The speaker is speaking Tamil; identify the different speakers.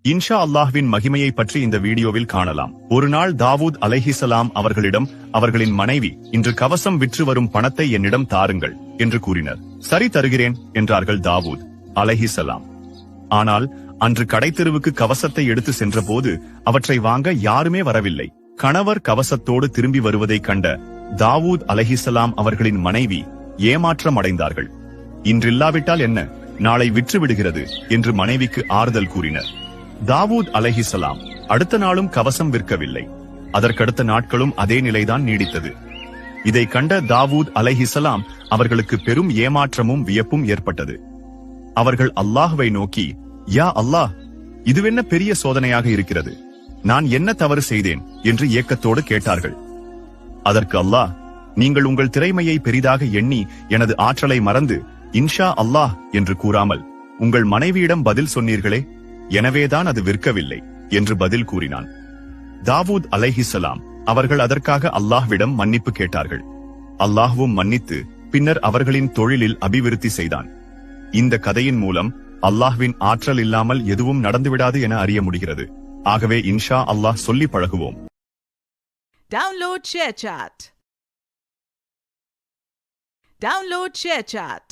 Speaker 1: இன்ஷா அல்லாஹ்வின் மகிமையை பற்றி இந்த வீடியோவில் காணலாம். ஒரு நாள் தாவூத் அலைஹிசலாம் அவர்களிடம் அவர்களின் மனைவி, இன்று கவசம் விற்று வரும் பணத்தை என்னிடம் தாருங்கள் என்று கூறினர். சரி, தருகிறேன் என்றார்கள் தாவூத் அலைஹிசலாம். ஆனால் அன்று கடைத்தெருவுக்கு கவசத்தை எடுத்து சென்றபோது அவற்றை வாங்க யாருமே வரவில்லை. கணவர் கவசத்தோடு திரும்பி வருவதை கண்ட தாவூத் அலைஹிசலாம் அவர்களின் மனைவி ஏமாற்றம் அடைந்தார்கள். இன்றில்லாவிட்டால் என்ன, நாளை விற்று விடுகிறது என்று மனைவிக்கு ஆறுதல் கூறினர். தாவூத் அலைஹிசலாம் அடுத்த நாளும் கவசம் விற்கவில்லை. அதற்கடுத்த நாட்களும் அதே நிலைதான் நீடித்தது. இதை கண்ட தாவூத் அலைஹிசலாம் அவர்களுக்கு பெரும் ஏமாற்றமும் வியப்பும் ஏற்பட்டது. அவர்கள் அல்லாஹ்வை நோக்கி, யா அல்லாஹ், இதுவென்ன பெரிய சோதனையாக இருக்கிறது, நான் என்ன தவறு செய்தேன் என்று ஏக்கத்தோடு கேட்டார்கள். அதற்கு அல்லாஹ், நீங்கள் உங்கள் திறமையை பெரிதாக எண்ணி எனது ஆற்றலை மறந்து இன்ஷா அல்லாஹ் என்று கூறாமல் உங்கள் மனைவியிடம் பதில் சொன்னீர்களே, எனவேதான் அது விற்கவில்லை என்று பதில் கூறினான். தாவூத் அலைஹிசலாம் அவர்கள் அதற்காக அல்லாஹ்விடம் மன்னிப்பு கேட்டார்கள். அல்லாஹ்வும் மன்னித்து பின்னர் அவர்களின் தொழிலில் அபிவிருத்தி செய்தான். இந்த கதையின் மூலம் அல்லாஹ்வின் ஆற்றல் இல்லாமல் எதுவும் நடந்துவிடாது என அறிய முடிகிறது. ஆகவே இன்ஷா அல்லாஹ் சொல்லி பழகுவோம்.
Speaker 2: Download ShareChat.